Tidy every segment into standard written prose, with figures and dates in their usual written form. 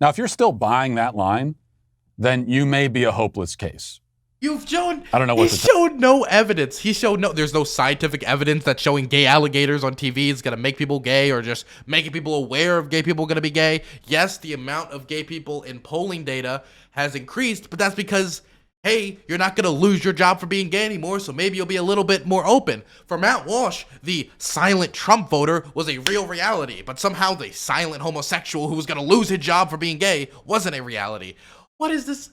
Now, if you're still buying that line, then you may be a hopeless case. You've shown. I don't know what He showed no evidence. He showed no. There's no scientific evidence that showing gay alligators on TV is gonna make people gay, or just making people aware of gay people gonna be gay. Yes, the amount of gay people in polling data has increased, but that's because, hey, you're not gonna lose your job for being gay anymore, so maybe you'll be a little bit more open. For Matt Walsh, the silent Trump voter was a real reality, but somehow the silent homosexual who was gonna lose his job for being gay wasn't a reality. What is this?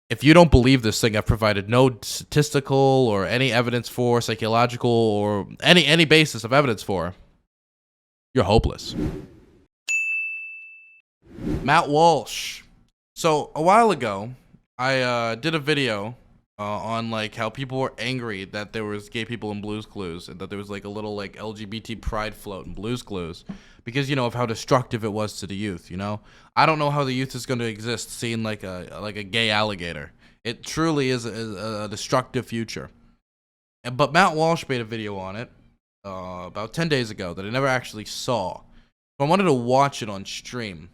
If you don't believe this thing I've provided no statistical or any evidence for, psychological or any basis of evidence for, you're hopeless. Matt Walsh. So a while ago, I did a video on like how people were angry that there was gay people in Blue's Clues, and that there was like a little like LGBT pride float in Blue's Clues, because, you know, of how destructive it was to the youth. You know, I don't know how the youth is going to exist seeing like a gay alligator. It truly is a destructive future. But Matt Walsh made a video on it about 10 days ago that I never actually saw. So I wanted to watch it on stream,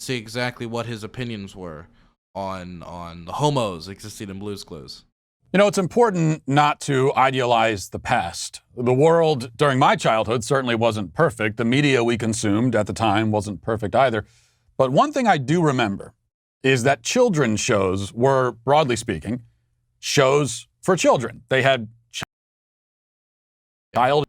see exactly what his opinions were on the homos existing in Blue's Clues. You know, it's important not to idealize the past. The world during my childhood certainly wasn't perfect. The media we consumed at the time wasn't perfect either. But one thing I do remember is that children's shows were, broadly speaking, shows for children. They had child.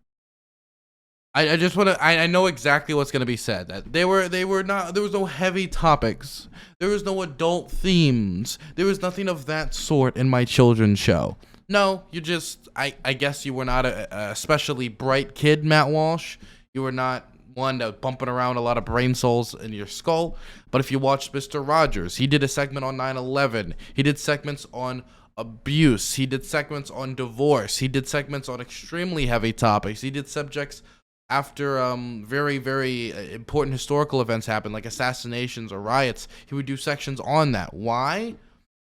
I just want to. I know exactly what's going to be said. That they were not. There was no heavy topics. There was no adult themes. There was nothing of that sort in my children's show. No, you just. I guess you were not a especially bright kid, Matt Walsh. You were not one that was bumping around a lot of brain cells in your skull. But if you watched Mr. Rogers, he did a segment on 9/11. He did segments on abuse. He did segments on divorce. He did segments on extremely heavy topics. He did subjects after very, very important historical events happened, like assassinations or riots. He would do sections on that. Why?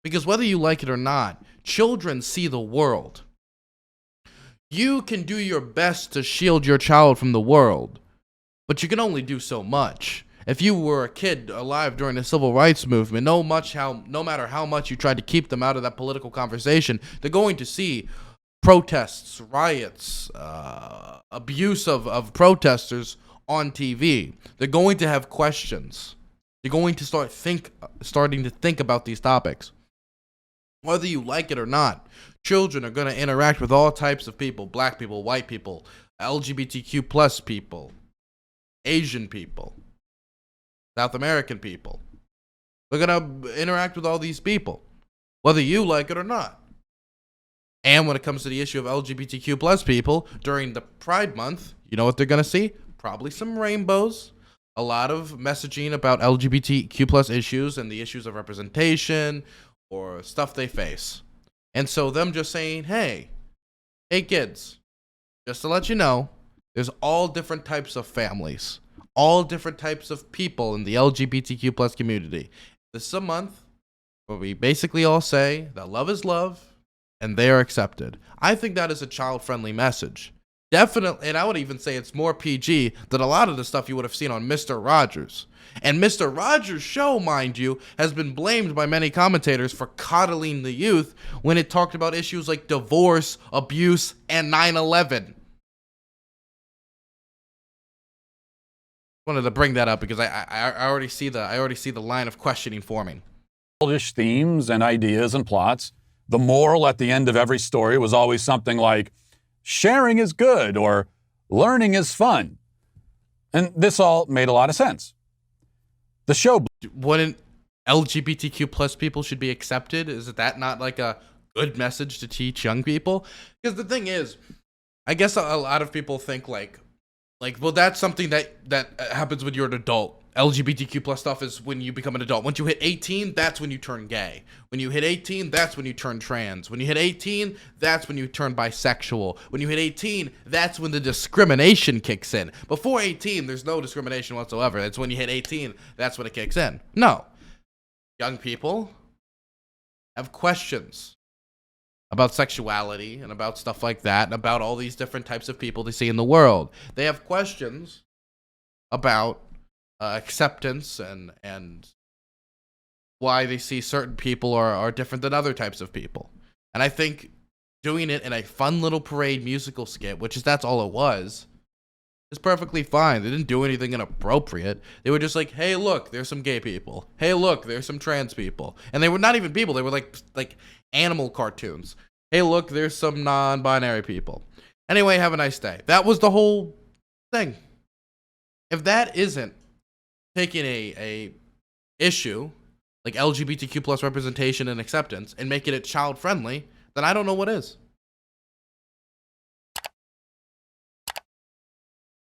Because whether you like it or not, children see the world. You can do your best to shield your child from the world, but you can only do so much. If you were a kid alive during the civil rights movement, no matter how much you tried to keep them out of that political conversation, they're going to see protests, riots, abuse of protesters on TV. They're going to have questions. They're going to starting to think about these topics. Whether you like it or not, children are going to interact with all types of people: black people, white people, LGBTQ plus people, Asian people, South American people. They're going to interact with all these people, whether you like it or not. And when it comes to the issue of LGBTQ plus people, during the Pride Month, you know what they're going to see? Probably some rainbows, a lot of messaging about LGBTQ plus issues and the issues of representation or stuff they face. And so them just saying, hey kids, just to let you know, there's all different types of families, all different types of people in the LGBTQ plus community. This is a month where we basically all say that love is love, and they are accepted. I think that is a child-friendly message. Definitely, and I would even say it's more PG than a lot of the stuff you would have seen on Mr. Rogers. And Mr. Rogers' show, mind you, has been blamed by many commentators for coddling the youth when it talked about issues like divorce, abuse, and 9/11. Wanted to bring that up because I already see the line of questioning forming. Childish themes and ideas and plots. The moral at the end of every story was always something like, sharing is good or learning is fun. And this all made a lot of sense. The show... Wouldn't LGBTQ plus people should be accepted? Is that not like a good message to teach young people? Because the thing is, I guess a lot of people think like, well, that's something that happens when you're an adult. LGBTQ plus stuff is when you become an adult. Once you hit 18, that's when you turn gay. When you hit 18, that's when you turn trans. When you hit 18, that's when you turn bisexual. When you hit 18, that's when the discrimination kicks in. Before 18, there's no discrimination whatsoever. It's when you hit 18, that's when it kicks in. No. Young people have questions about sexuality and about stuff like that and about all these different types of people they see in the world. They have questions about acceptance and why they see certain people are different than other types of people. And I think doing it in a fun little parade musical skit, that's all it was, is perfectly fine. They didn't do anything inappropriate. They were just like, hey, look, there's some gay people. Hey, look, there's some trans people. And they were not even people. They were like animal cartoons. Hey, look, there's some non-binary people. Anyway, have a nice day. That was the whole thing. If that isn't taking a issue like LGBTQ plus representation and acceptance and making it child friendly, then I don't know what is.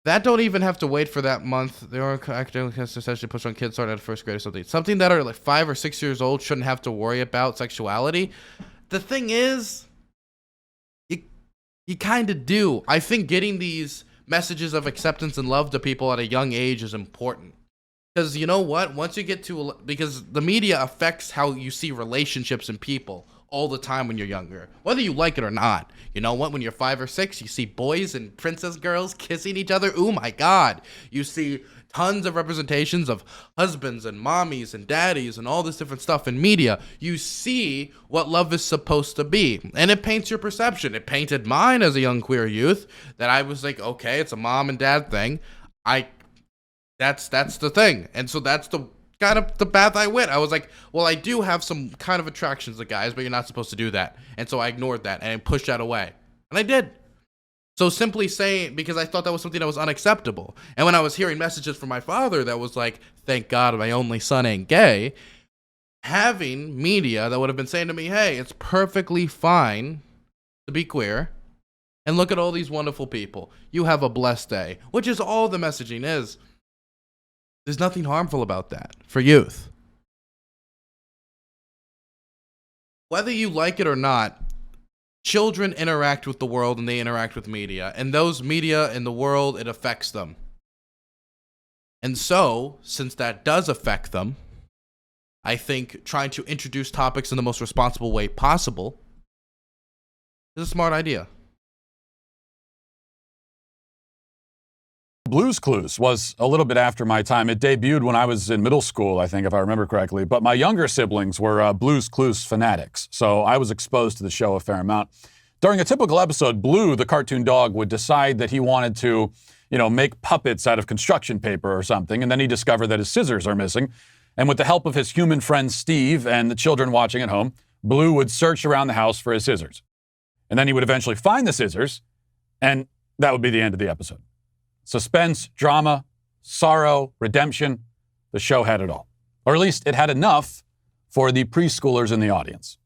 That don't even have to wait for that month. There are academic tests essentially pushed on kids starting at first grade or something. Something that are like 5 or 6 years old shouldn't have to worry about sexuality. The thing is, you kind of do. I think getting these messages of acceptance and love to people at a young age is important. Because you know what? Once you get to... Because the media affects how you see relationships and people all the time when you're younger. Whether you like it or not. You know what? When you're 5 or 6, you see boys and princess girls kissing each other. Oh my God. You see tons of representations of husbands and mommies and daddies and all this different stuff in media. You see what love is supposed to be. And it paints your perception. It painted mine as a young queer youth that I was like, okay, it's a mom and dad thing. That's the thing. And so that's the kind of the path I went. I was like, well, I do have some kind of attractions to guys, but you're not supposed to do that. And so I ignored that and I pushed that away. And I did. So simply saying, because I thought that was something that was unacceptable. And when I was hearing messages from my father that was like, thank God my only son ain't gay, having media that would have been saying to me, hey, it's perfectly fine to be queer. And look at all these wonderful people. You have a blessed day, which is all the messaging is. There's nothing harmful about that for youth. Whether you like it or not, children interact with the world and they interact with media. And those media in the world, it affects them. And so, since that does affect them, I think trying to introduce topics in the most responsible way possible is a smart idea. Blue's Clues was a little bit after my time. It debuted when I was in middle school, I think, if I remember correctly. But my younger siblings were Blue's Clues fanatics, so I was exposed to the show a fair amount. During a typical episode, Blue, the cartoon dog, would decide that he wanted to, make puppets out of construction paper or something, and then he discovered that his scissors are missing. And with the help of his human friend Steve and the children watching at home, Blue would search around the house for his scissors. And then he would eventually find the scissors, and that would be the end of the episode. Suspense, drama, sorrow, redemption, the show had it all. Or at least it had enough for the preschoolers in the audience.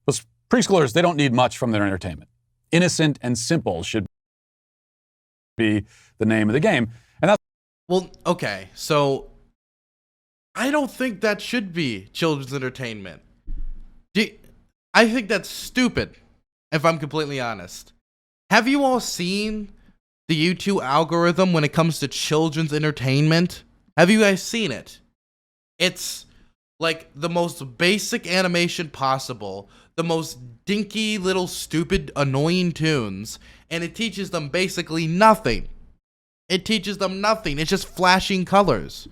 Those preschoolers, they don't need much from their entertainment. Innocent and simple should be the name of the game. And that's... Well, okay, so I don't think that should be children's entertainment. I think that's stupid, if I'm completely honest. Have you all seen the YouTube algorithm when it comes to children's entertainment? Have you guys seen it? It's like the most basic animation possible, the most dinky little stupid annoying tunes, and it teaches them basically nothing. It teaches them nothing. It's just flashing colors.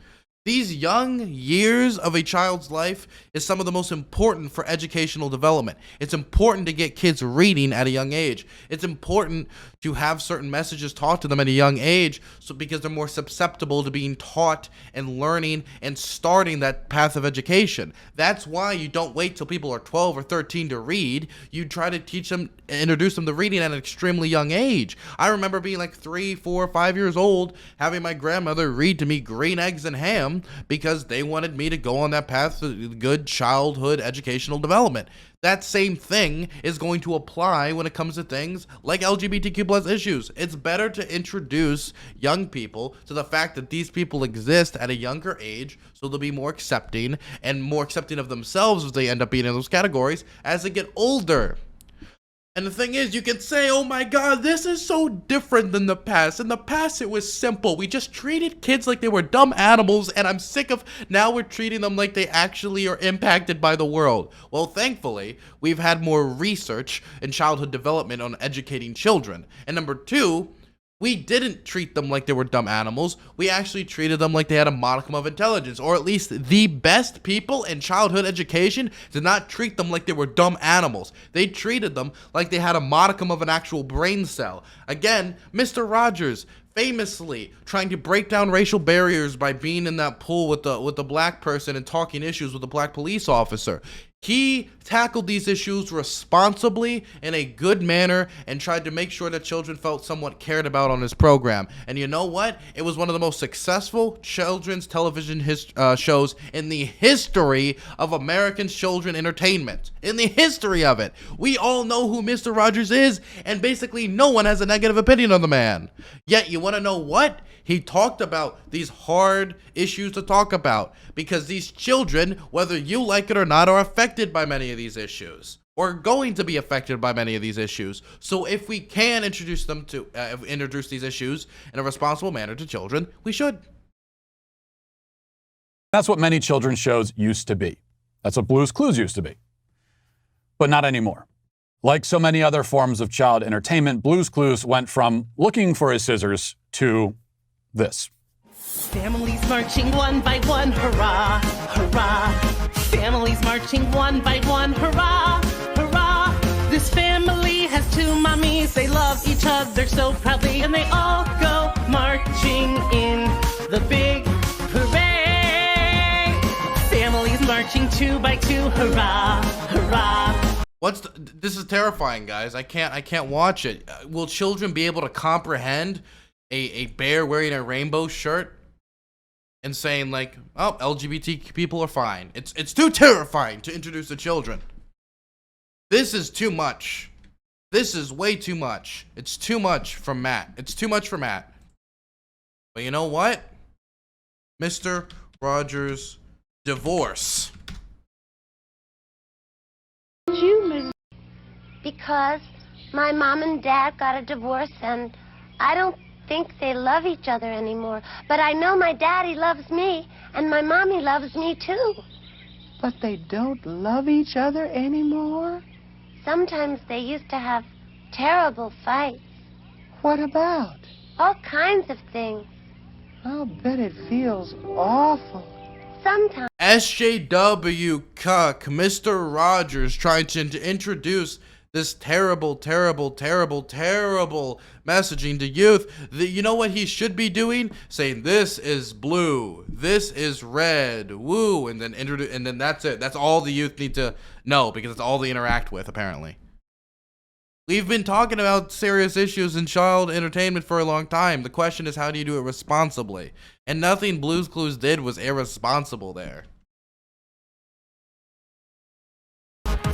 These young years of a child's life is some of the most important for educational development. It's important to get kids reading at a young age. It's important to have certain messages taught to them at a young age because they're more susceptible to being taught and learning and starting that path of education. That's why you don't wait till people are 12 or 13 to read. You try to teach them, introduce them to reading at an extremely young age. I remember being like 3, 4, 5 years old, having my grandmother read to me Green Eggs and Ham, because they wanted me to go on that path to good childhood educational development. That same thing is going to apply when it comes to things like LGBTQ plus issues. It's better to introduce young people to the fact that these people exist at a younger age, so they'll be more accepting and more accepting of themselves if they end up being in those categories as they get older. And the thing is, you can say, oh my God, this is so different than the past. In the past, it was simple. We just treated kids like they were dumb animals, and I'm sick of now we're treating them like they actually are impacted by the world. Well, thankfully, we've had more research and childhood development on educating children. And number two, We didn't treat them like they were dumb animals. We actually treated them like they had a modicum of intelligence, or at least the best people in childhood education did not treat them like they were dumb animals. They treated them like they had a modicum of an actual brain cell. Again, Mr. Rogers famously trying to break down racial barriers by being in that pool with the black person and talking issues with the black police officer. He tackled these issues responsibly in a good manner and tried to make sure that children felt somewhat cared about on his program. And you know what? It was one of the most successful children's television shows in the history of American children entertainment. In the history of it. We all know who Mr. Rogers is, and basically no one has a negative opinion on the man. Yet, you want to know what? He talked about these hard issues to talk about because these children, whether you like it or not, are affected by many of these issues or going to be affected by many of these issues. So if we can introduce these issues in a responsible manner to children, we should. That's what many children's shows used to be. That's what Blue's Clues used to be. But not anymore. Like so many other forms of child entertainment, Blue's Clues went from looking for his scissors to this. Families marching one by one, hurrah, hurrah. Families marching one by one, hurrah, hurrah. This family has two mommies, they love each other so proudly, and they all go marching in the big parade. Families marching two by two, hurrah, hurrah. This is terrifying, guys. I can't watch it. Will children be able to comprehend a bear wearing a rainbow shirt and saying like, oh, LGBT people are fine? It's too terrifying to introduce to children. This is too much. This is way too much. It's too much from Matt. It's too much for Matt. But you know what? Mr. Rogers' divorce. Because my mom and dad got a divorce and I don't think they love each other anymore. But I know my daddy loves me and my mommy loves me too. But they don't love each other anymore? Sometimes they used to have terrible fights. What about? All kinds of things. I'll bet it feels awful. Sometimes. SJW cuck, Mr. Rogers trying to introduce this terrible, terrible, terrible, terrible messaging to youth. You know what he should be doing? Saying this is blue, this is red, woo, and then that's it. That's all the youth need to know because it's all they interact with, apparently. We've been talking about serious issues in child entertainment for a long time. The question is, how do you do it responsibly? And nothing Blue's Clues did was irresponsible there.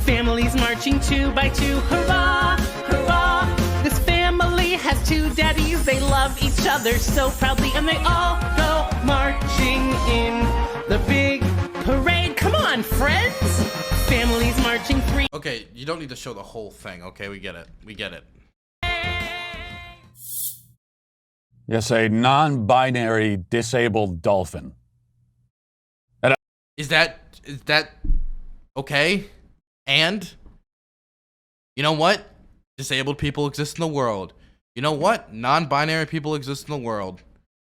Families marching two by two, hurrah, hurrah. This family has two daddies, they love each other so proudly, and they all go marching in the big parade. Come on, friends. Families marching three. Okay, you don't need to show the whole thing, okay? We get it. We get it. Yes, a non-binary disabled dolphin. Is that okay? And you know what? Disabled people exist in the world. You know what? Non-binary people exist in the world.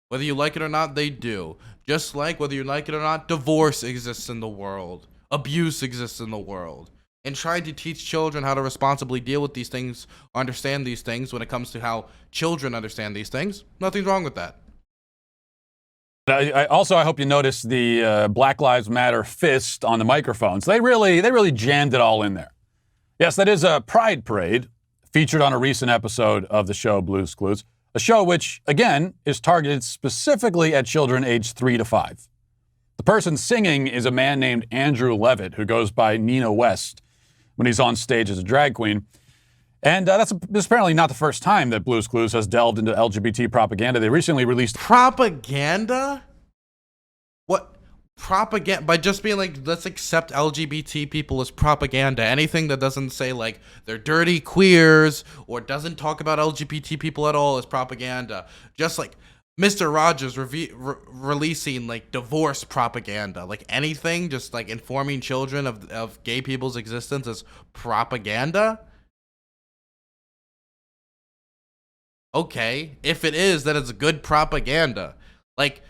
Whether you like it or not, they do. Just like whether you like it or not, divorce exists in the world. Abuse exists in the world. And trying to teach children how to responsibly deal with these things, understand these things when it comes to how children understand these things, nothing's wrong with that. I hope you notice the Black Lives Matter fist on the microphones. They really jammed it all in there. Yes, that is a pride parade featured on a recent episode of the show Blue's Clues, a show which, again, is targeted specifically at children aged 3 to 5. The person singing is a man named Andrew Levitt, who goes by Nina West when he's on stage as a drag queen. And this is apparently not the first time that Blue's Clues has delved into LGBT propaganda. They recently released... Propaganda? What? Propaganda? By just being like, let's accept LGBT people as propaganda. Anything that doesn't say, like, they're dirty queers or doesn't talk about LGBT people at all is propaganda. Just like Mr. Rogers releasing, like, divorce propaganda. Like, anything, just, like, informing children of gay people's existence as propaganda? Okay, if it is, then it's good propaganda. Like,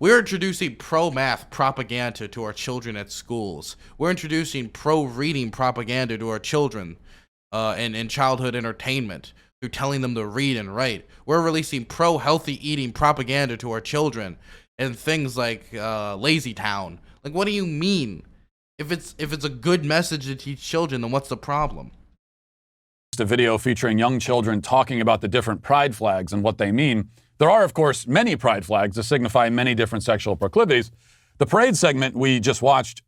we're introducing pro-math propaganda to our children at schools. We're introducing pro-reading propaganda to our children in childhood entertainment through telling them to read and write. We're releasing pro-healthy eating propaganda to our children and things like Lazy Town. Like, what do you mean? If it's a good message to teach children, then what's the problem? A video featuring young children talking about the different pride flags and what they mean. There are, of course, many pride flags that signify many different sexual proclivities. The parade segment we just watched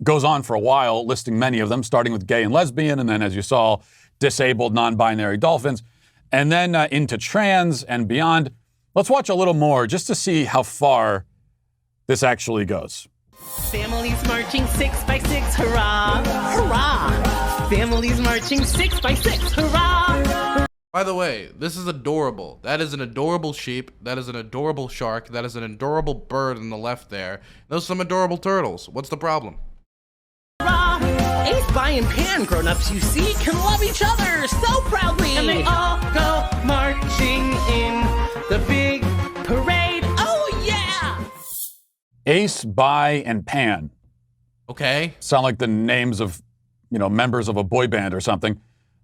goes on for a while, listing many of them, starting with gay and lesbian, and then, as you saw, disabled, non-binary dolphins, and then into trans and beyond. Let's watch a little more just to see how far this actually goes. Families marching 6 by 6, hurrah, hurrah. Families marching 6 by 6, hurrah. By the way, this is adorable. That is an adorable sheep. That is an adorable shark. That is an adorable bird on the left there. Those are some adorable turtles. What's the problem? Hurrah. Ace, Bi, and Pan grown-ups you see can love each other so proudly. And they all go marching in the big parade. Oh, yeah! Ace, Bi, and Pan. Okay. Sound like the names of, members of a boy band or something.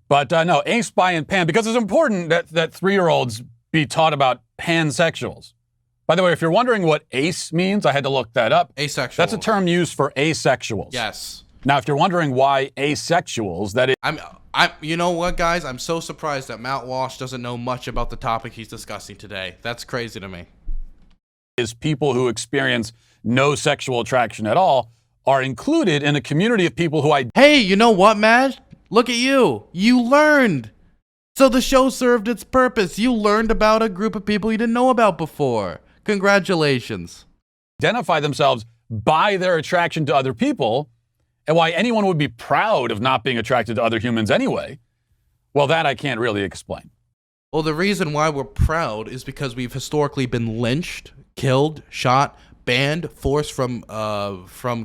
But no, Ace, Bi, and Pan, because it's important that 3-year-olds be taught about pansexuals. By the way, if you're wondering what ace means, I had to look that up. Asexual. That's a term used for asexuals. Yes. Now, if you're wondering why asexuals, that is... You know what, guys? I'm so surprised that Matt Walsh doesn't know much about the topic he's discussing today. That's crazy to me. Is people who experience no sexual attraction at all are included in a community of people who... Hey, you know what, Matt? Look at you. You learned. So the show served its purpose. You learned about a group of people you didn't know about before. Congratulations. Identify themselves by their attraction to other people, and why anyone would be proud of not being attracted to other humans anyway. Well, that I can't really explain. Well, the reason why we're proud is because we've historically been lynched, killed, shot, banned, forced from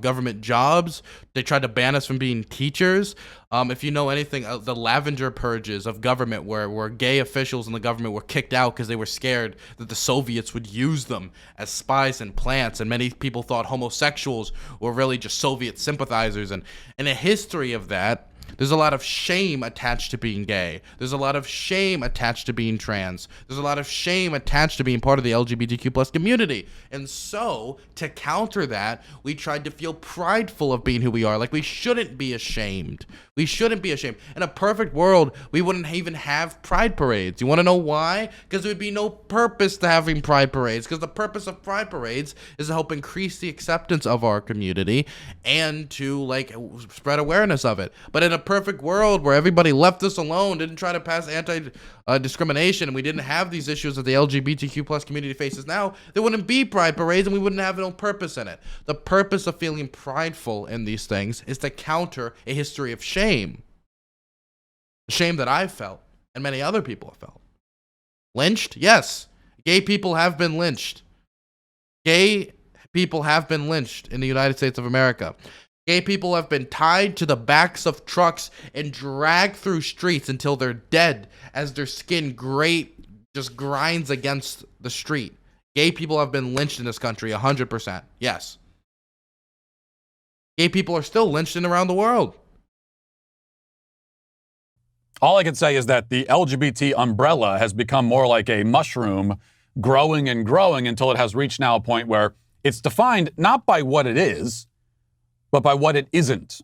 government jobs. They tried to ban us from being teachers. If you know anything, the lavender purges of government where gay officials in the government were kicked out because they were scared that the Soviets would use them as spies and plants, and many people thought homosexuals were really just Soviet sympathizers. And in a history of that, there's a lot of shame attached to being gay. There's a lot of shame attached to being trans. There's a lot of shame attached to being part of the LGBTQ plus community. And so, to counter that, we tried to feel prideful of being who we are. Like, we shouldn't be ashamed. We shouldn't be ashamed. In a perfect world, we wouldn't even have pride parades. You want to know why? Because there would be no purpose to having pride parades. Because the purpose of pride parades is to help increase the acceptance of our community and to, spread awareness of it. But in a perfect world where everybody left us alone, didn't try to pass anti-discrimination, and we didn't have these issues that the LGBTQ plus community faces now, there wouldn't be pride parades and we wouldn't have no purpose in it. The purpose of feeling prideful in these things is to counter a history of shame. Shame that I've felt and many other people have felt. Lynched? Yes. Gay people have been lynched. Gay people have been lynched in the United States of America. Gay people have been tied to the backs of trucks and dragged through streets until they're dead as their skin just grinds against the street. Gay people have been lynched in this country 100%. Yes. Gay people are still lynched around the world. All I can say is that the LGBT umbrella has become more like a mushroom, growing and growing until it has reached now a point where it's defined not by what it is, but by what it isn't.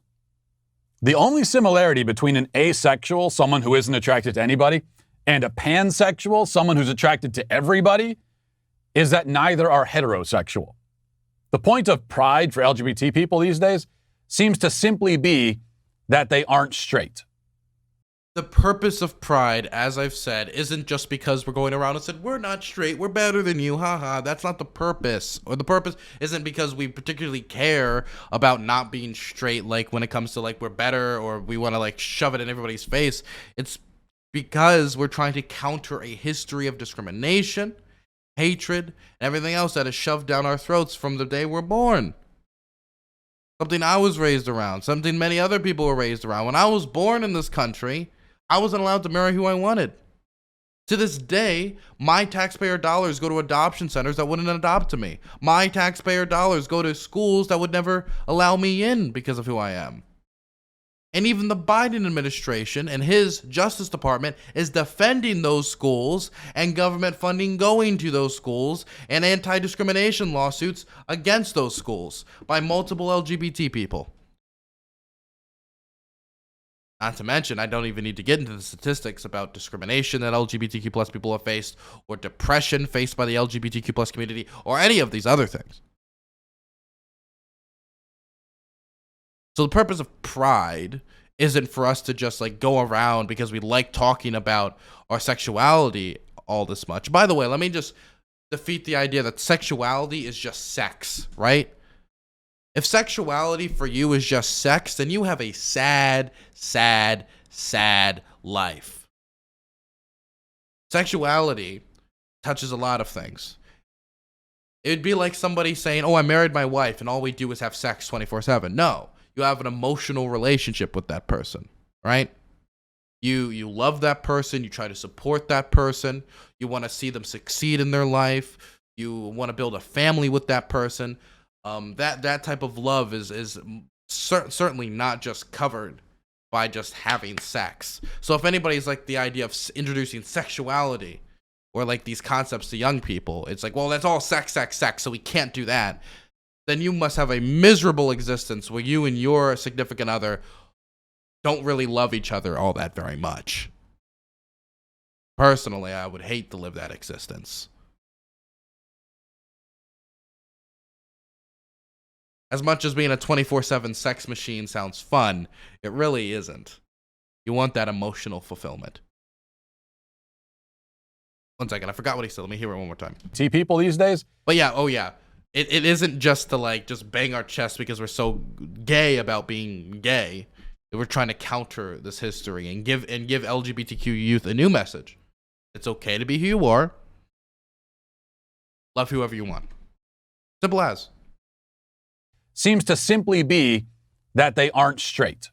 The only similarity between an asexual, someone who isn't attracted to anybody, and a pansexual, someone who's attracted to everybody, is that neither are heterosexual. The point of pride for LGBT people these days seems to simply be that they aren't straight. The purpose of pride, as I've said, isn't just because we're going around and said, we're not straight, we're better than you, haha. That's not the purpose. Or the purpose isn't because we particularly care about not being straight, like when it comes to we're better or we want to shove it in everybody's face. It's because we're trying to counter a history of discrimination, hatred, and everything else that is shoved down our throats from the day we're born. Something I was raised around, something many other people were raised around. When I was born in this country, I wasn't allowed to marry who I wanted. To this day, my taxpayer dollars go to adoption centers that wouldn't adopt me. My taxpayer dollars go to schools that would never allow me in because of who I am. And even the Biden administration and his Justice Department is defending those schools and government funding going to those schools and anti-discrimination lawsuits against those schools by multiple LGBT people. Not to mention, I don't even need to get into the statistics about discrimination that LGBTQ plus people have faced, or depression faced by the LGBTQ plus community, or any of these other things. So the purpose of Pride isn't for us to just like go around because we like talking about our sexuality all this much. By the way, let me just defeat the idea that sexuality is just sex, right? If sexuality for you is just sex, then you have a sad, sad, sad life. Sexuality touches a lot of things. It would be like somebody saying, oh, I married my wife and all we do is have sex 24/7. No. You have an emotional relationship with that person, right? You love that person. You try to support that person. You want to see them succeed in their life. You want to build a family with that person. That type of love is certainly not just covered by just having sex. So if anybody's like the idea of introducing sexuality or like these concepts to young people, it's like, well, that's all sex, so we can't do that. Then you must have a miserable existence where you and your significant other don't really love each other all that very much. Personally, I would hate to live that existence. As much as being a 24/7 sex machine sounds fun, it really isn't. You want that emotional fulfillment. One second, I forgot what he said. Let me hear it one more time. See people these days? But yeah, oh yeah. It isn't just to like just bang our chest because we're so gay about being gay. We're trying to counter this history and give LGBTQ youth a new message. It's okay to be who you are. Love whoever you want. Simple as. Seems to simply be that they aren't straight.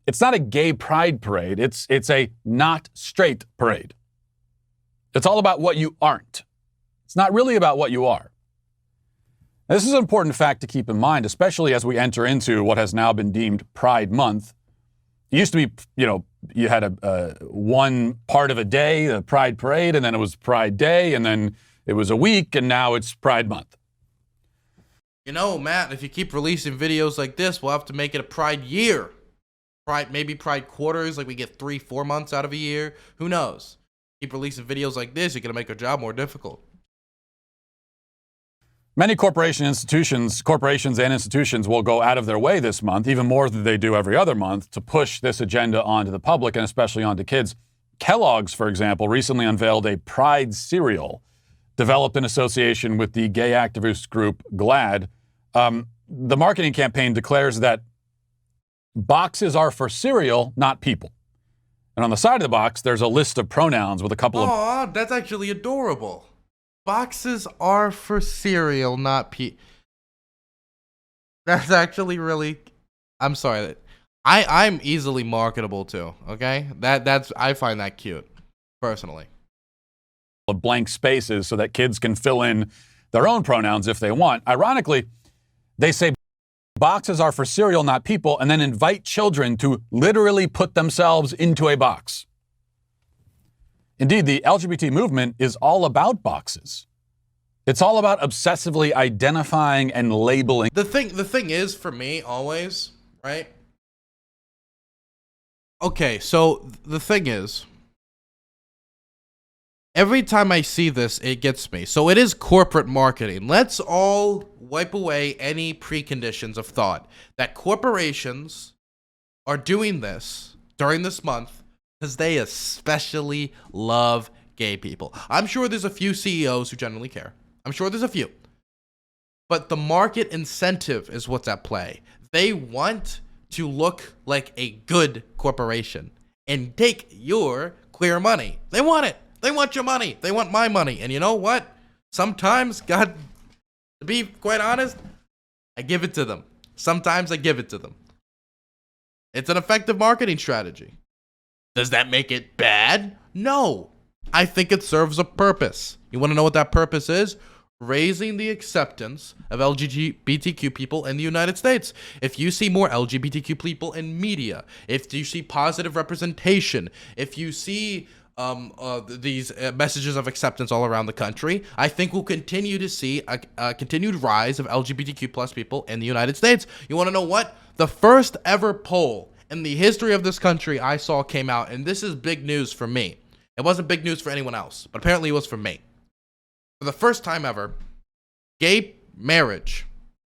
It's not a gay pride parade. It's a not straight parade. It's all about what you aren't. It's not really about what you are. This is an important fact to keep in mind, especially as we enter into what has now been deemed Pride Month. It used to be, you had a one part of a day, a Pride Parade, and then it was Pride Day, and then it was a week, and now it's Pride Month. Matt, if you keep releasing videos like this, we'll have to make it a Pride year. Maybe Pride quarters, like we get 3-4 months out of a year. Who knows? Keep releasing videos like this, you're going to make our job more difficult. Many corporations and institutions will go out of their way this month, even more than they do every other month, to push this agenda onto the public and especially onto kids. Kellogg's, for example, recently unveiled a Pride cereal developed in association with the gay activist group GLAAD. The marketing campaign declares that boxes are for cereal, not people. And on the side of the box, there's a list of pronouns with a couple of... Aw, that's actually adorable. Boxes are for cereal, not That's actually really... I'm sorry. I'm easily marketable too, okay? I find that cute, personally. Blank spaces so that kids can fill in their own pronouns if they want. Ironically, they say boxes are for cereal, not people, and then invite children to literally put themselves into a box. Indeed, the LGBT movement is all about boxes. It's all about obsessively identifying and labeling. The thing is, for me, always, right? Okay, so the thing is, every time I see this, it gets me. So it is corporate marketing. Let's all wipe away any preconditions of thought that corporations are doing this during this month because they especially love gay people. I'm sure there's a few CEOs who generally care. I'm sure there's a few. But the market incentive is what's at play. They want to look like a good corporation and take your queer money. They want it. They want your money. They want my money. And you know what? Sometimes, God, to be quite honest, I give it to them. Sometimes I give it to them. It's an effective marketing strategy. Does that make it bad? No. I think it serves a purpose. You want to know what that purpose is? Raising the acceptance of LGBTQ people in the United States. If you see more LGBTQ people in media, if you see positive representation, if you see these messages of acceptance all around the country, I think we'll continue to see a continued rise of LGBTQ plus people in the United States. You want to know what? The first ever poll in the history of this country I saw came out, and this is big news for me. It wasn't big news for anyone else, but apparently it was for me. For the first time ever, gay marriage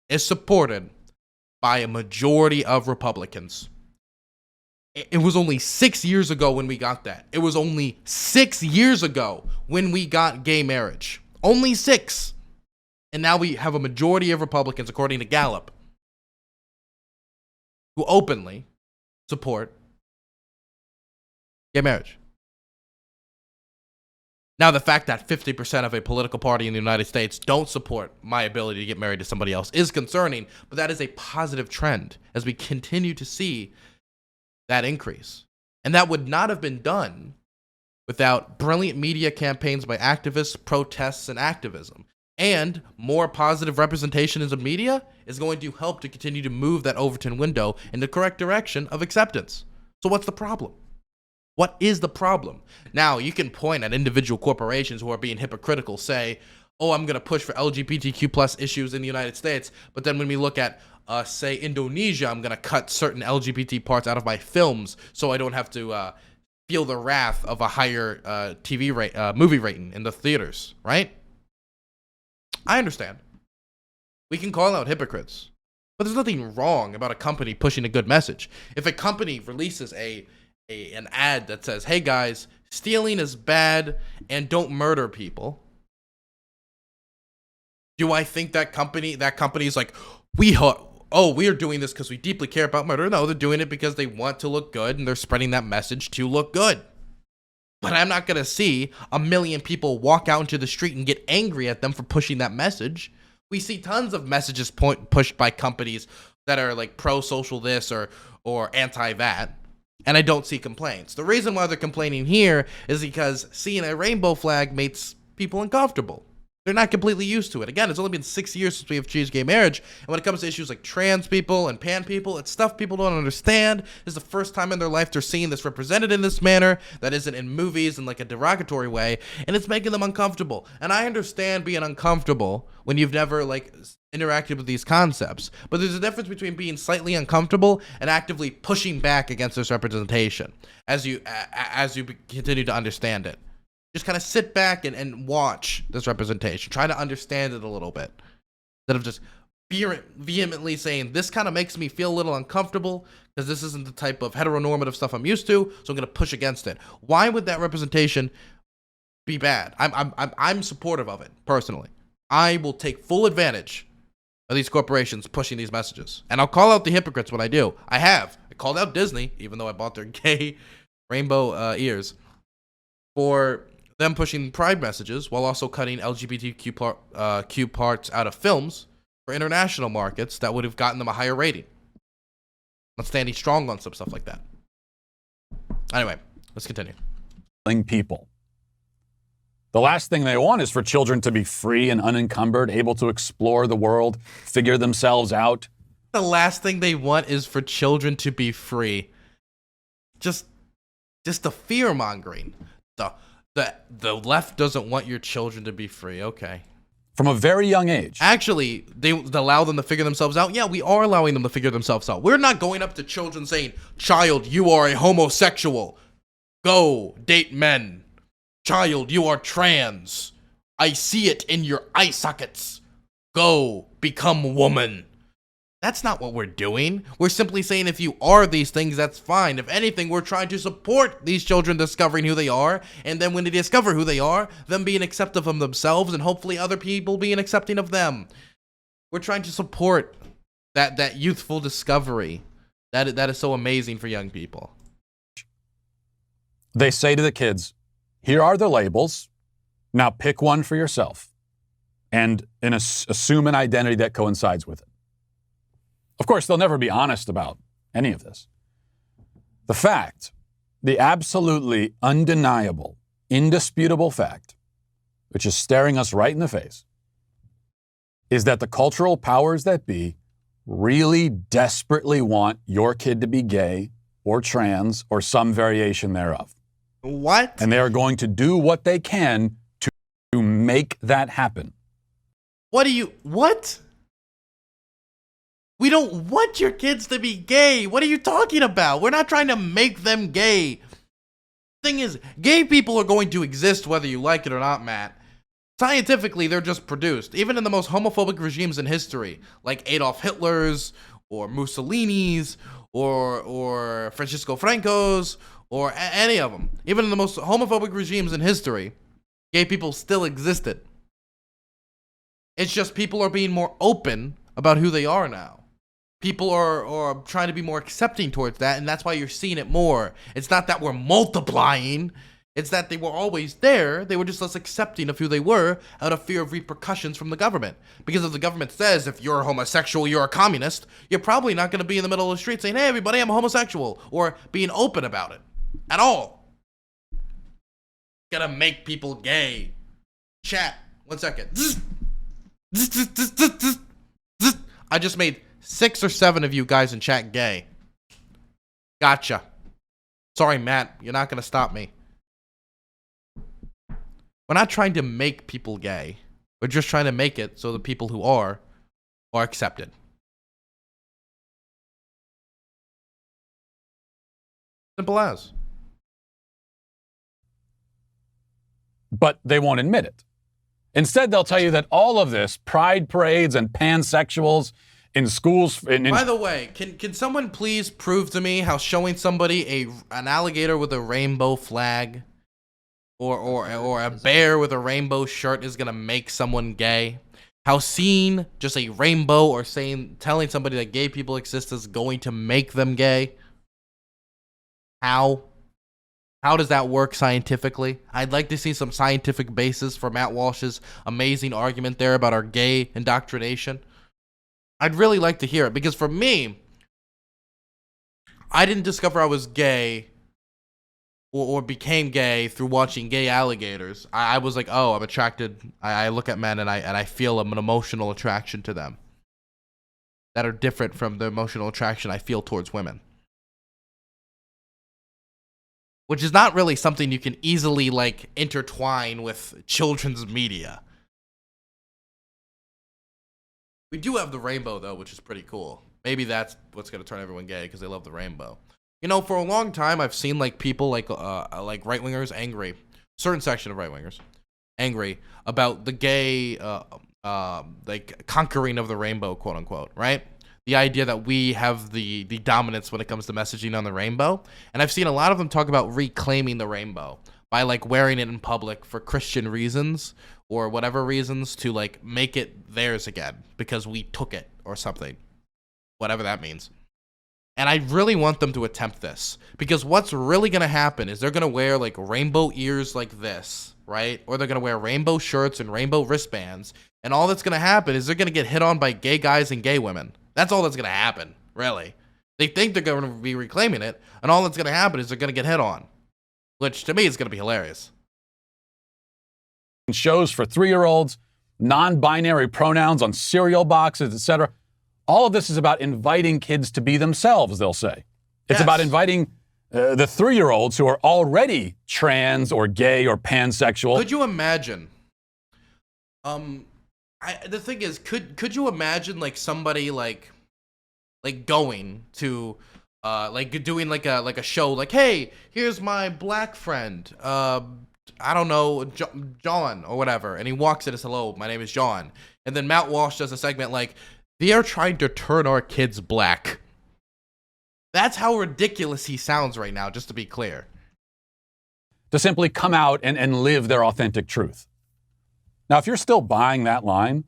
is supported by a majority of Republicans. It was only 6 years ago when we got that. It was only 6 years ago when we got gay marriage. Only 6. And now we have a majority of Republicans, according to Gallup, who openly support gay marriage. Now, the fact that 50% of a political party in the United States don't support my ability to get married to somebody else is concerning, but that is a positive trend as we continue to see that increase. And that would not have been done without brilliant media campaigns by activists, protests, and activism. And more positive representation in the media is going to help to continue to move that Overton window in the correct direction of acceptance. So what's the problem? What is the problem? Now, you can point at individual corporations who are being hypocritical, say, oh, I'm going to push for LGBTQ plus issues in the United States. But then when we look at, say, Indonesia, I'm going to cut certain LGBT parts out of my films so I don't have to feel the wrath of a higher movie rating in the theaters, right? I understand. We can call out hypocrites. But there's nothing wrong about a company pushing a good message. If a company releases an ad that says, hey guys, stealing is bad and don't murder people, do I think that company is like, we are doing this because we deeply care about murder? No, they're doing it because they want to look good and they're spreading that message to look good. But I'm not going to see 1 million people walk out into the street and get angry at them for pushing that message. We see tons of messages pushed by companies that are like pro-social this or anti-that. And I don't see complaints. The reason why they're complaining here is because seeing a rainbow flag makes people uncomfortable. They're not completely used to it. Again, it's only been 6 years since we have achieved gay marriage. And when it comes to issues like trans people and pan people, it's stuff people don't understand. This is the first time in their life they're seeing this represented in this manner that isn't in movies in like a derogatory way. And it's making them uncomfortable. And I understand being uncomfortable when you've never like interacted with these concepts. But there's a difference between being slightly uncomfortable and actively pushing back against this representation as you continue to understand it. Just kind of sit back and watch this representation. Try to understand it a little bit. Instead of just vehemently saying, this kind of makes me feel a little uncomfortable because this isn't the type of heteronormative stuff I'm used to, so I'm going to push against it. Why would that representation be bad? I'm supportive of it, personally. I will take full advantage of these corporations pushing these messages. And I'll call out the hypocrites when I do. I called out Disney, even though I bought their gay rainbow ears, for them pushing pride messages while also cutting LGBTQ parts out of films for international markets that would have gotten them a higher rating. I'm standing strong on some stuff like that. Anyway, let's continue. People. The last thing they want is for children to be free and unencumbered, able to explore the world, figure themselves out. The last thing they want is for children to be free. Just the fear-mongering. The left doesn't want your children to be free. Okay. From a very young age. Actually, they allow them to figure themselves out. Yeah, we are allowing them to figure themselves out. We're not going up to children saying, child, you are a homosexual. Go date men. Child, you are trans. I see it in your eye sockets. Go become woman. That's not what we're doing. We're simply saying if you are these things, that's fine. If anything, we're trying to support these children discovering who they are. And then when they discover who they are, them being accepting of themselves and hopefully other people being accepting of them. We're trying to support that youthful discovery. That is so amazing for young people. They say to the kids, here are the labels. Now pick one for yourself and assume an identity that coincides with it. Of course, they'll never be honest about any of this. The fact The absolutely undeniable, indisputable fact, which is staring us right in the face, is that the cultural powers that be really desperately want your kid to be gay or trans or some variation thereof. What? And they are going to do what they can to make that happen. What? We don't want your kids to be gay. What are you talking about? We're not trying to make them gay. Thing is, gay people are going to exist whether you like it or not, Matt. Scientifically, they're just produced. Even in the most homophobic regimes in history, like Adolf Hitler's, or Mussolini's, or Francisco Franco's, or any of them. Even in the most homophobic regimes in history, gay people still existed. It's just people are being more open about who they are now. People are trying to be more accepting towards that, and that's why you're seeing it more. It's not that we're multiplying. It's that they were always there. They were just less accepting of who they were out of fear of repercussions from the government. Because if the government says, if you're a homosexual, you're a communist, you're probably not going to be in the middle of the street saying, hey, everybody, I'm a homosexual, or being open about it at all. Gonna make people gay. Chat, 1 second. I just made 6 or 7 of you guys in chat gay. Gotcha. Sorry, Matt, you're not gonna stop me. We're not trying to make people gay. We're just trying to make it so the people who are accepted. Simple as. But they won't admit it. Instead, they'll tell you that all of this, pride parades and pansexuals in schools... By the way, can someone please prove to me how showing somebody an alligator with a rainbow flag or a bear with a rainbow shirt is going to make someone gay? How seeing just a rainbow or telling somebody that gay people exist is going to make them gay? How? How does that work scientifically? I'd like to see some scientific basis for Matt Walsh's amazing argument there about our gay indoctrination. I'd really like to hear it, because for me, I didn't discover I was gay or became gay through watching gay alligators. I was like, oh, I'm attracted. I look at men and I feel an emotional attraction to them that are different from the emotional attraction I feel towards women. Which is not really something you can easily, like, intertwine with children's media. We do have the rainbow, though, which is pretty cool. Maybe that's what's going to turn everyone gay, because they love the rainbow. You know, for a long time, I've seen, like, people, like right-wingers angry, certain section of right-wingers, angry about the gay, like, conquering of the rainbow, quote-unquote, right? The idea that we have the dominance when it comes to messaging on the rainbow. And I've seen a lot of them talk about reclaiming the rainbow by, like, wearing it in public for Christian reasons or whatever reasons to, like, make it theirs again because we took it or something, whatever that means. And I really want them to attempt this, because what's really going to happen is they're going to wear, like, rainbow ears like this, right? Or they're going to wear rainbow shirts and rainbow wristbands. And all that's going to happen is they're going to get hit on by gay guys and gay women. That's all that's going to happen, really. They think they're going to be reclaiming it, and all that's going to happen is they're going to get hit on, which to me is going to be hilarious. Shows for 3-year-olds, non-binary pronouns on cereal boxes, etc. All of this is about inviting kids to be themselves, they'll say. It's about inviting the 3-year-olds who are already trans or gay or pansexual. Could you imagine? The thing is, could you imagine, like, somebody like going to like doing like a show, like, hey, here's my black friend, I don't know, John or whatever, and he walks in and says, hello, my name is John, and then Matt Walsh does a segment like, they are trying to turn our kids black. That's how ridiculous he sounds right now, just to be clear. To simply come out and live their authentic truth. Now, if you're still buying that line,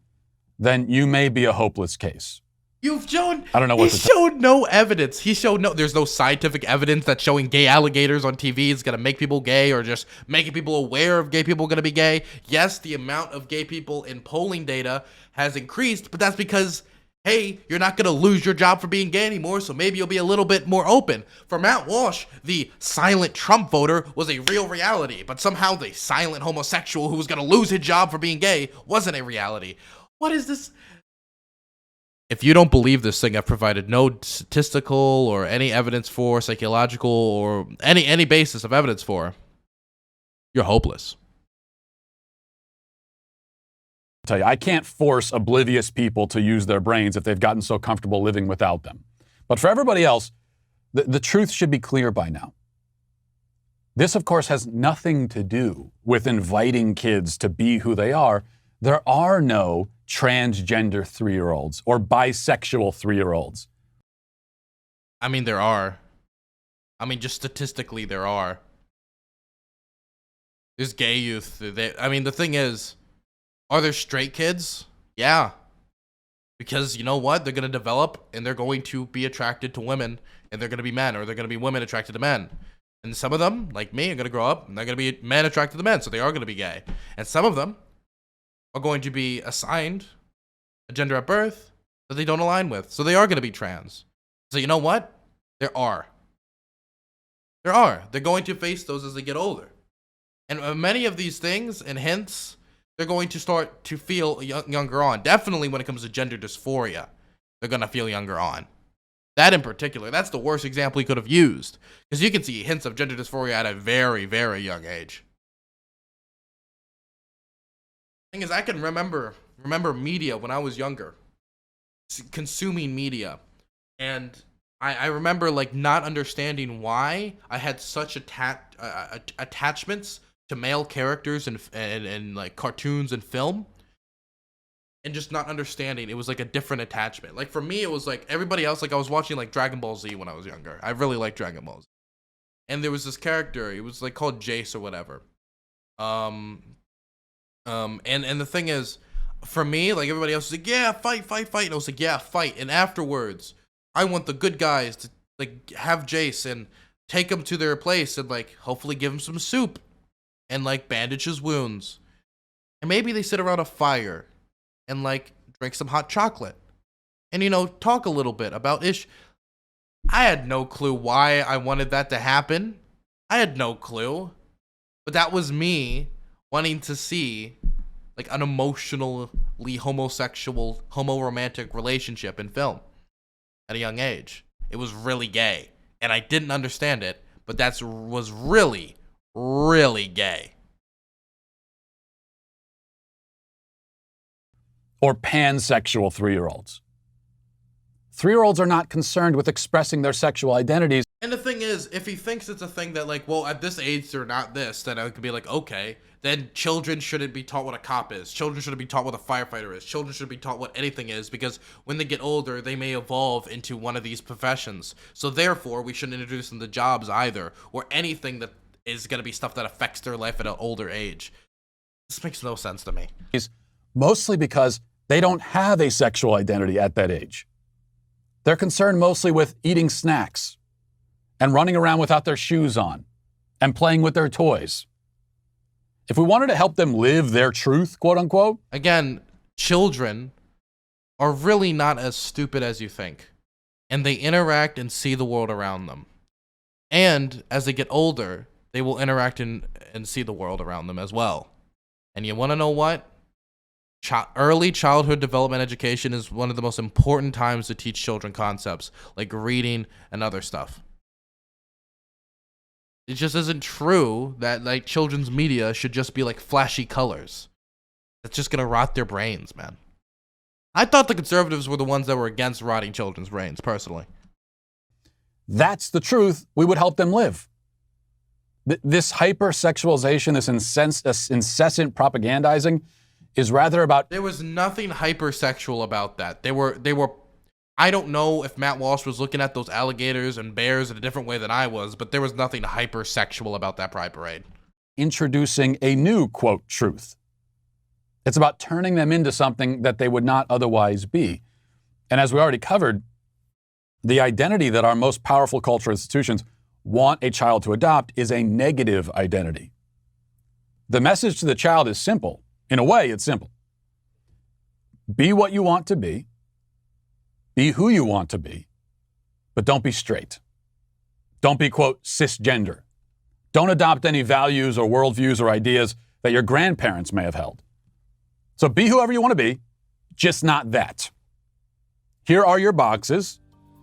then you may be a hopeless case. You've shown... I don't know what he showed no evidence. He showed no... There's no scientific evidence that showing gay alligators on TV is going to make people gay or just making people aware of gay people going to be gay. Yes, the amount of gay people in polling data has increased, but that's because, hey, you're not going to lose your job for being gay anymore, so maybe you'll be a little bit more open. For Matt Walsh, the silent Trump voter was a real reality, but somehow the silent homosexual who was going to lose his job for being gay wasn't a reality. What is this? If you don't believe this thing I've provided no statistical or any evidence for, psychological or any basis of evidence for, you're hopeless. Tell you, I can't force oblivious people to use their brains if they've gotten so comfortable living without them. But for everybody else, the truth should be clear by now. This, of course, has nothing to do with inviting kids to be who they are. There are no transgender 3-year-olds or bisexual 3-year-olds. I mean, there are. I mean, just statistically, there are. There's gay youth. I mean, the thing is, are there straight kids? Yeah. Because you know what? They're going to develop and they're going to be attracted to women and they're going to be men, or they're going to be women attracted to men. And some of them, like me, are going to grow up and they're going to be men attracted to men, so they are going to be gay. And some of them are going to be assigned a gender at birth that they don't align with, so they are going to be trans. So you know what? There are. They're going to face those as they get older. And many of these things and hints, they're going to start to feel younger on. Definitely when it comes to gender dysphoria, they're going to feel younger on. That in particular, that's the worst example he could have used. Because you can see hints of gender dysphoria at a very, very young age. The thing is, I can remember media when I was younger. Consuming media. And I remember like not understanding why I had such attachments to male characters and like cartoons and film, and just not understanding it was like a different attachment. Like for me, it was like everybody else. Like I was watching like Dragon Ball Z when I was younger. I really liked Dragon Ball Z, and there was this character. It was like called Jace or whatever. And the thing is, for me, like everybody else was like, yeah, fight, and I was like, yeah, fight. And afterwards, I want the good guys to like have Jace and take him to their place and like hopefully give him some soup and like bandage his wounds. And maybe they sit around a fire and like drink some hot chocolate and, you know, talk a little bit about I had no clue why I wanted that to happen. I had no clue. But that was me wanting to see like an emotionally homosexual, homoromantic relationship in film at a young age. It was really gay. And I didn't understand it, but that was really, really gay. Or pansexual 3-year-olds. 3-year-olds are not concerned with expressing their sexual identities. And the thing is, if he thinks it's a thing that like, well, at this age they're not this, then I could be like, okay, then children shouldn't be taught what a cop is. Children shouldn't be taught what a firefighter is. Children shouldn't be taught what anything is, because when they get older, they may evolve into one of these professions. So therefore, we shouldn't introduce them to jobs either, or anything that is going to be stuff that affects their life at an older age. This makes no sense to me. Mostly because they don't have a sexual identity at that age. They're concerned mostly with eating snacks and running around without their shoes on and playing with their toys. If we wanted to help them live their truth, quote unquote. Again, children are really not as stupid as you think. And they interact and see the world around them. And as they get older, they will interact and see the world around them as well. And you want to know what? Early childhood development education is one of the most important times to teach children concepts like reading and other stuff. It just isn't true that like children's media should just be like flashy colors. That's just gonna rot their brains, man. I thought the conservatives were the ones that were against rotting children's brains, personally. That's the truth. We would help them live. This hypersexualization, this incessant propagandizing is rather about... There was nothing hypersexual about that. They were. I don't know if Matt Walsh was looking at those alligators and bears in a different way than I was, but there was nothing hypersexual about that Pride Parade. Introducing a new, quote, truth. It's about turning them into something that they would not otherwise be. And as we already covered, the identity that our most powerful cultural institutions want a child to adopt is a negative identity. The message to the child is simple. In a way, it's simple. Be what you want to be. Be who you want to be, but don't be straight. Don't be, quote, cisgender. Don't adopt any values or worldviews or ideas that your grandparents may have held. So be whoever you want to be, just not that. Here are your boxes.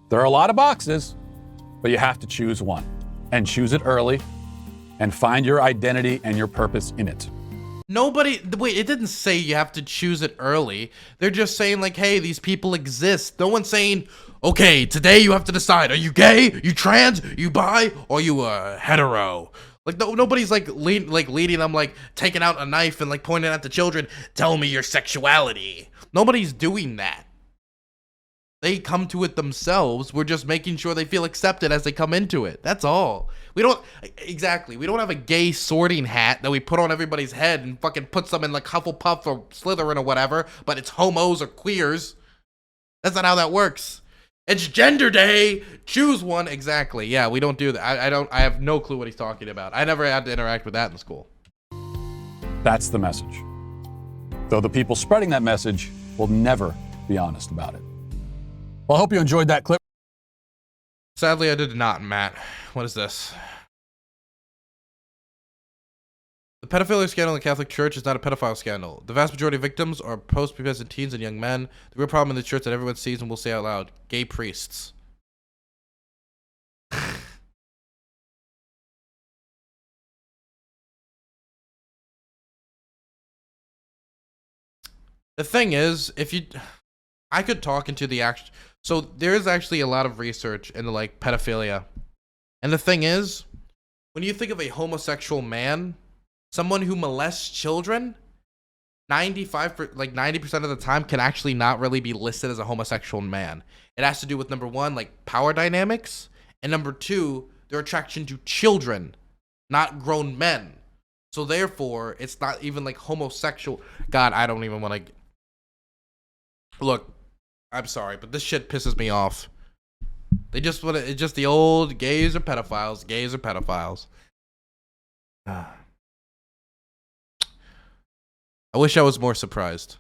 There are a lot of boxes, but you have to choose one, and choose it early, and find your identity and your purpose in it. Wait, it didn't say you have to choose it early. They're just saying like, hey, these people exist. No one's saying, okay, today you have to decide, are you gay, you trans, you bi, or you hetero? Like, nobody's like leading them, like taking out a knife and like pointing at the children, tell me your sexuality. Nobody's doing that. They come to it themselves. We're just making sure they feel accepted as they come into it. That's all. We don't have a gay sorting hat that we put on everybody's head and fucking puts them in like Hufflepuff or Slytherin or whatever, but it's homos or queers. That's not how that works. It's gender day. Choose one. Exactly. Yeah, we don't do that. I have no clue what he's talking about. I never had to interact with that in school. That's the message. Though the people spreading that message will never be honest about it. Well, I hope you enjoyed that clip. Sadly, I did not, Matt. What is this? The pedophilia scandal in the Catholic Church is not a pedophile scandal. The vast majority of victims are post-pubescent teens and young men. The real problem in the church that everyone sees and will say out loud: gay priests. The thing is, I could talk into the action. So there is actually a lot of research into like pedophilia. And the thing is, when you think of a homosexual man, someone who molests children, 90% of the time can actually not really be listed as a homosexual man. It has to do with, number one, like power dynamics, and number two, their attraction to children, not grown men. So therefore, it's not even like homosexual. God, I don't even want to. Look, I'm sorry, but this shit pisses me off. They just want to, it's just the old gays are pedophiles, gays are pedophiles. I wish I was more surprised.